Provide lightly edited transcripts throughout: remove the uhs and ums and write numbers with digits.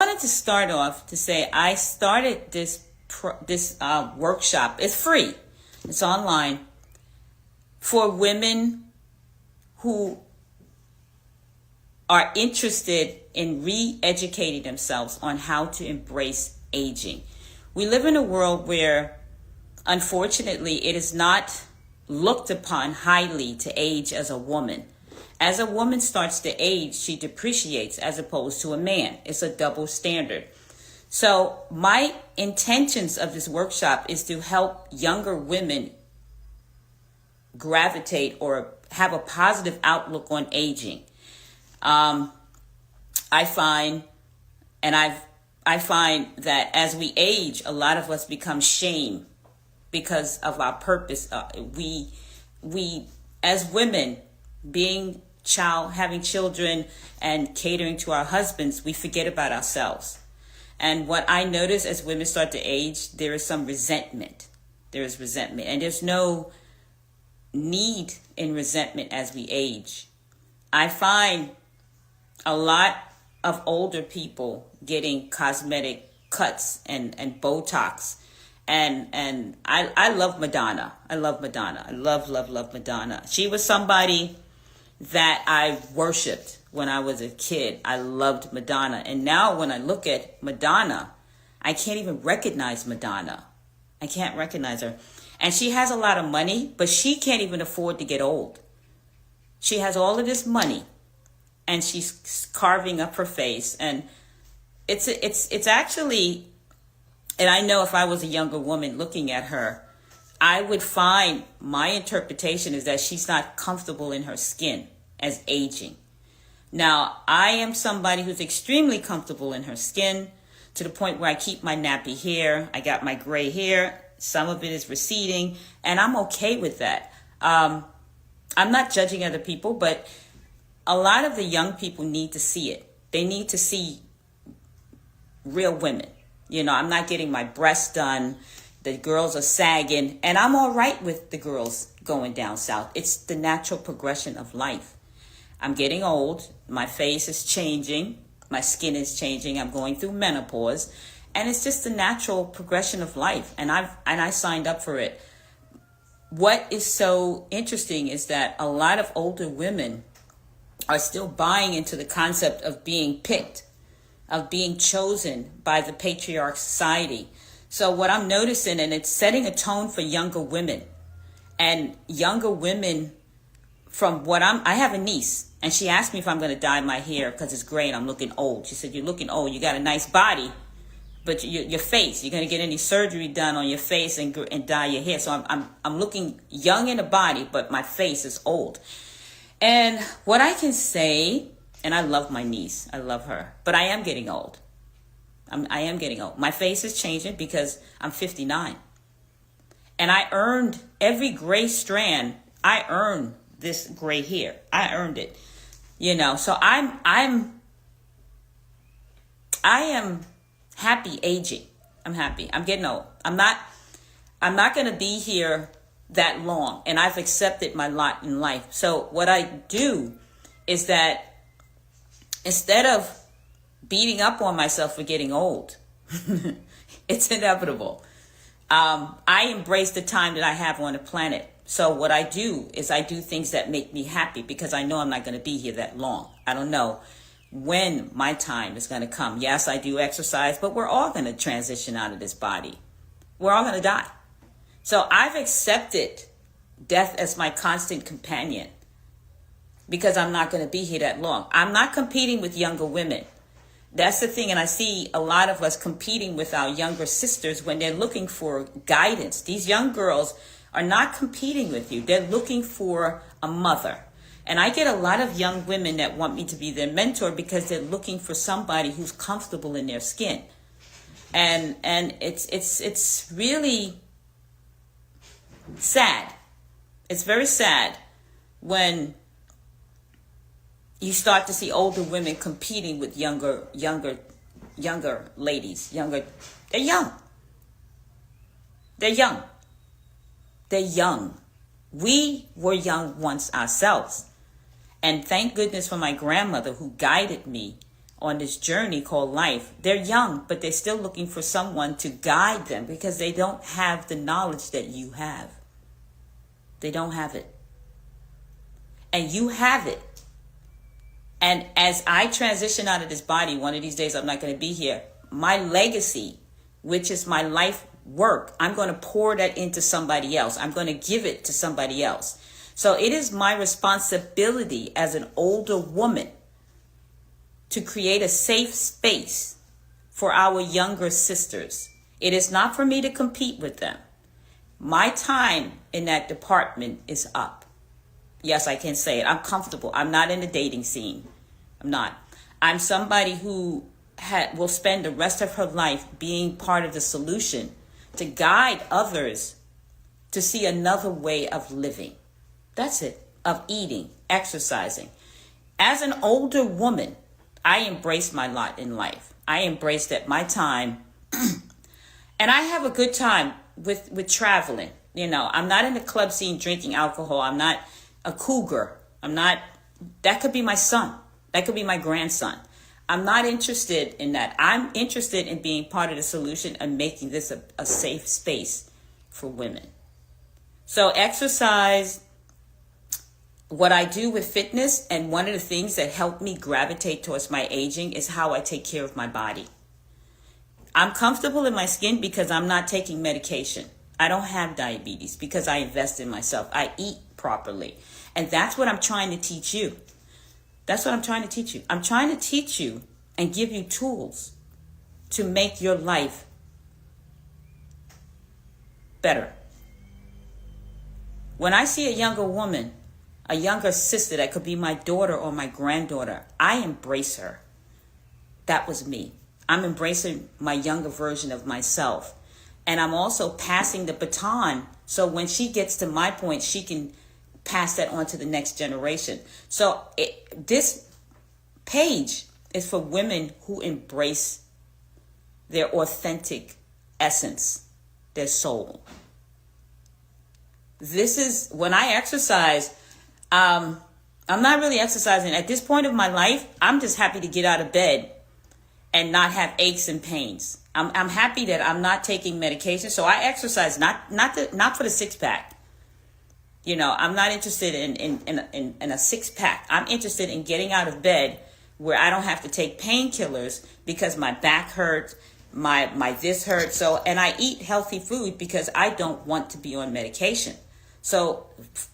I wanted to start off to say I started this workshop. It's free. It's online for women who are interested in re-educating themselves on how to embrace aging. We live in a world where, unfortunately, it is not looked upon highly to age as a woman. As a woman starts to age, she depreciates as opposed to a man. It's a double standard. So my intentions of this workshop is to help younger women gravitate or have a positive outlook on aging. I find that as we age, a lot of us become shame because of our purpose. We as women, having children and catering to our husbands, we forget about ourselves. And what I notice as women start to age, there is some resentment. There is resentment, and there's no need in resentment as we age. I find a lot of older people getting cosmetic cuts and Botox. And I love Madonna. I love Madonna. I love Madonna. She was somebody that I worshipped when I was a kid. I loved Madonna. And now when I look at Madonna, I can't even recognize Madonna. I can't recognize her. And she has a lot of money, but she can't even afford to get old. She has all of this money and she's carving up her face. And it's actually, and I know if I was a younger woman looking at her, I would find my interpretation is that she's not comfortable in her skin as aging. Now, I am somebody who's extremely comfortable in her skin to the point where I keep my nappy hair. I got my gray hair. Some of it is receding, and I'm okay with that. I'm not judging other people, but a lot of the young people need to see it. They need to see real women. You know, I'm not getting my breasts done. The girls are sagging, and I'm all right with the girls going down south. It's the natural progression of life. I'm getting old. My face is changing. My skin is changing. I'm going through menopause, and it's just the natural progression of life. And I signed up for it. What is so interesting is that a lot of older women are still buying into the concept of being picked, of being chosen by the patriarch society. So what I'm noticing, and it's setting a tone for younger women, and younger women from I have a niece, and she asked me if I'm going to dye my hair because it's gray and I'm looking old. She said, "You're looking old. You got a nice body, but your face, you're going to get any surgery done on your face and dye your hair." So I'm looking young in the body, but my face is old. And what I can say, and I love my niece, I love her, but I am getting old. I am getting old. My face is changing because I'm 59. And I earned every gray strand. I earned this gray hair. I earned it. You know, so I am happy aging. I'm happy. I'm getting old. I'm not going to be here that long, and I've accepted my lot in life. So what I do is that instead of beating up on myself for getting old, it's inevitable. I embrace the time that I have on the planet. So what I do is I do things that make me happy because I know I'm not going to be here that long. I don't know when my time is going to come. Yes, I do exercise, but we're all going to transition out of this body. We're all going to die. So I've accepted death as my constant companion because I'm not going to be here that long. I'm not competing with younger women. That's the thing. And I see a lot of us competing with our younger sisters when they're looking for guidance. These young girls are not competing with you. They're looking for a mother. And I get a lot of young women that want me to be their mentor because they're looking for somebody who's comfortable in their skin. And it's really sad. It's very sad when you start to see older women competing with younger ladies. They're young. They're young. They're young. We were young once ourselves. And thank goodness for my grandmother who guided me on this journey called life. They're young, but they're still looking for someone to guide them because they don't have the knowledge that you have. They don't have it. And you have it. And as I transition out of this body, one of these days I'm not going to be here, my legacy, which is my life work, I'm going to pour that into somebody else. I'm going to give it to somebody else. So it is my responsibility as an older woman to create a safe space for our younger sisters. It is not for me to compete with them. My time in that department is up. Yes, I can say it. I'm comfortable. I'm not in the dating scene. I'm not. I'm somebody who will spend the rest of her life being part of the solution to guide others to see another way of living. That's it. Of eating, exercising. As an older woman, I embrace my lot in life. I embrace that my time, and I have a good time with traveling. You know, I'm not in the club scene drinking alcohol. I'm not a cougar. That could be my son. That could be my grandson. I'm not interested in that. I'm interested in being part of the solution and making this a safe space for women. So exercise, what I do with fitness, and one of the things that helped me gravitate towards my aging is how I take care of my body. I'm comfortable in my skin because I'm not taking medication. I don't have diabetes because I invest in myself. I eat properly. And that's what I'm trying to teach you. That's what I'm trying to teach you. I'm trying to teach you and give you tools to make your life better. When I see a younger woman, a younger sister that could be my daughter or my granddaughter, I embrace her. That was me. I'm embracing my younger version of myself. And I'm also passing the baton so when she gets to my point, she can pass that on to the next generation. So this page is for women who embrace their authentic essence, their soul. This is when I exercise. I'm not really exercising at this point of my life. I'm just happy to get out of bed and not have aches and pains. I'm happy that I'm not taking medication. So I exercise not for the six pack. You know, I'm not interested in a six pack. I'm interested in getting out of bed where I don't have to take painkillers because my back hurts, my this hurts. So, and I eat healthy food because I don't want to be on medication. So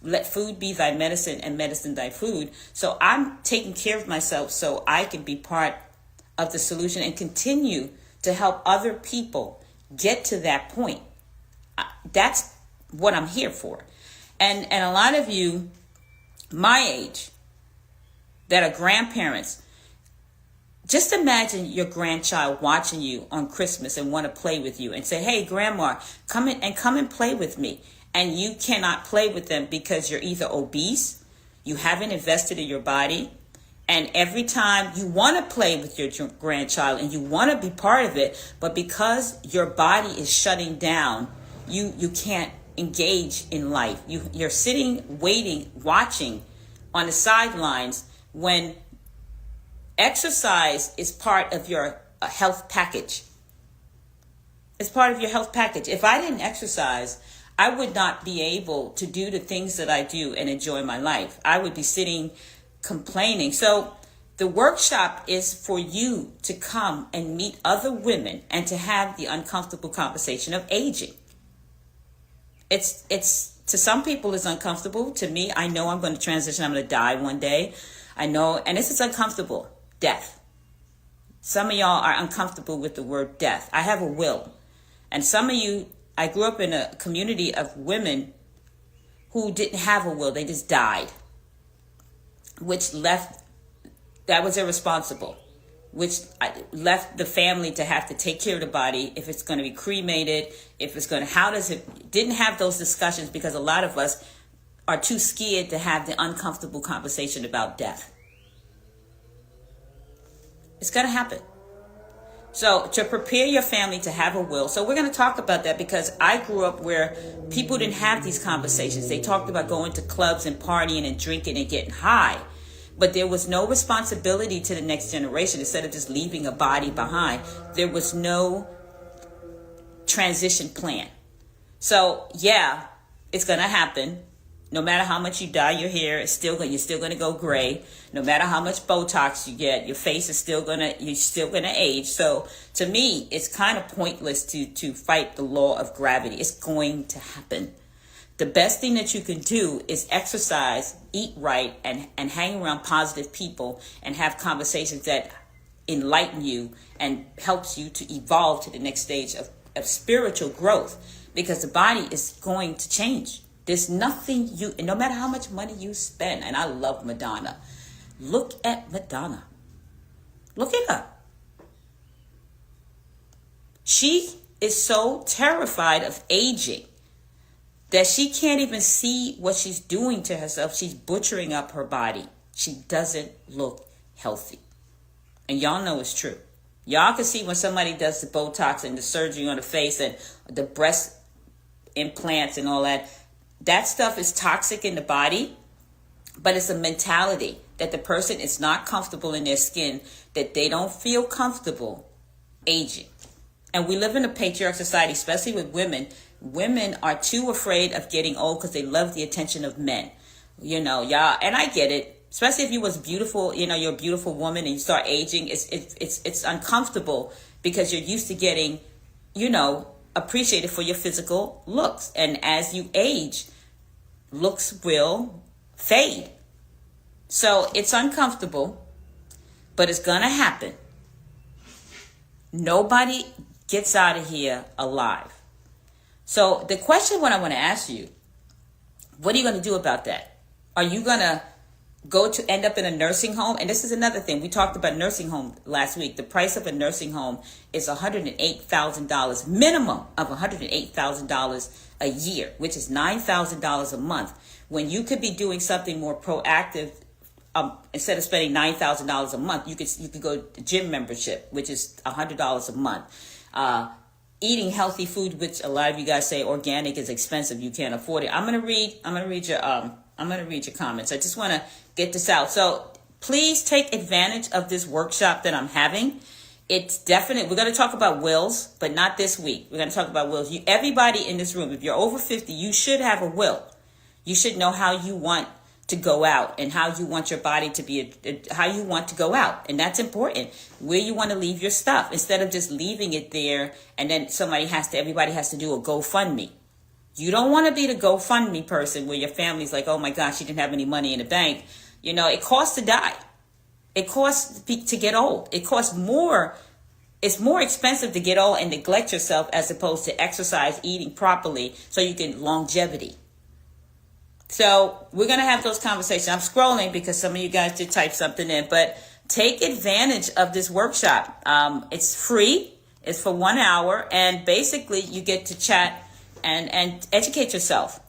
let food be thy medicine and medicine thy food. So I'm taking care of myself so I can be part of the solution and continue to help other people get to that point. That's what I'm here for. And a lot of you, my age, that are grandparents, just imagine your grandchild watching you on Christmas and want to play with you and say, hey, grandma, come and play with me. And you cannot play with them because you're either obese, you haven't invested in your body, and every time you want to play with your grandchild and you want to be part of it, but because your body is shutting down, you can't engage in life. You're sitting, waiting, watching on the sidelines when exercise is part of your health package. It's part of your health package. If I didn't exercise, I would not be able to do the things that I do and enjoy my life. I would be sitting complaining. So the workshop is for you to come and meet other women and to have the uncomfortable conversation of aging. It's to some people it's uncomfortable. To me, I know I'm going to transition. I'm going to die one day. I know, and this is uncomfortable. Death. Some of y'all are uncomfortable with the word death. I have a will. And some of you, I grew up in a community of women who didn't have a will. They just died, that was irresponsible, which left the family to have to take care of the body. If it's going to be cremated, didn't have those discussions because a lot of us are too scared to have the uncomfortable conversation about death. It's going to happen. So to prepare your family to have a will. So we're going to talk about that because I grew up where people didn't have these conversations. They talked about going to clubs and partying and drinking and getting high. But there was no responsibility to the next generation. Instead of just leaving a body behind, there was no transition plan. So yeah, it's going to happen. No matter how much you dye your hair, you're still going to go gray. No matter how much Botox you get, your face is you're still going to age. So to me, it's kind of pointless to fight the law of gravity. It's going to happen. The best thing that you can do is exercise, eat right, and hang around positive people and have conversations that enlighten you and helps you to evolve to the next stage of spiritual growth, because the body is going to change. There's nothing no matter how much money you spend, and I love Madonna. Look at Madonna. Look at her. She is so terrified of aging that she can't even see what she's doing to herself. She's butchering up her body. She doesn't look healthy. And y'all know it's true. Y'all can see when somebody does the Botox and the surgery on the face and the breast implants and all that. That stuff is toxic in the body, but it's a mentality that the person is not comfortable in their skin, that they don't feel comfortable aging. And we live in a patriarchal society, especially with women. Women are too afraid of getting old because they love the attention of men. Y'all, and I get it. Especially if you was beautiful, you're a beautiful woman and you start aging, it's uncomfortable because you're used to getting, appreciated for your physical looks. And as you age, looks will fade. So it's uncomfortable, but it's going to happen. Nobody gets out of here alive. So the question what I want to ask you, what are you going to do about that? Are you going to end up in a nursing home? And this is another thing. We talked about nursing home last week. The price of a nursing home is $108,000, minimum of $108,000 a year, which is $9,000 a month. When you could be doing something more proactive, instead of spending $9,000 a month, you could go to gym membership, which is $100 a month. Eating healthy food, which a lot of you guys say organic is expensive, you can't afford it. I'm gonna read your comments. I just want to get this out. So please take advantage of this workshop that I'm having. It's definite. We're going to talk about wills, but not this week. We're going to talk about wills. Everybody in this room, if you're over 50, you should have a will. You should know how you want to go out and how you want your body to be, how you want to go out. And that's important. Where you want to leave your stuff instead of just leaving it there. And then everybody has to do a GoFundMe. You don't want to be the GoFundMe person where your family's like, oh my gosh, she didn't have any money in the bank. It costs to die. It costs to get old. It costs more. It's more expensive to get old and neglect yourself as opposed to exercise, eating properly so you can longevity. So we're going to have those conversations. I'm scrolling because some of you guys did type something in, but take advantage of this workshop. It's free. It's for 1 hour. And basically you get to chat and educate yourself.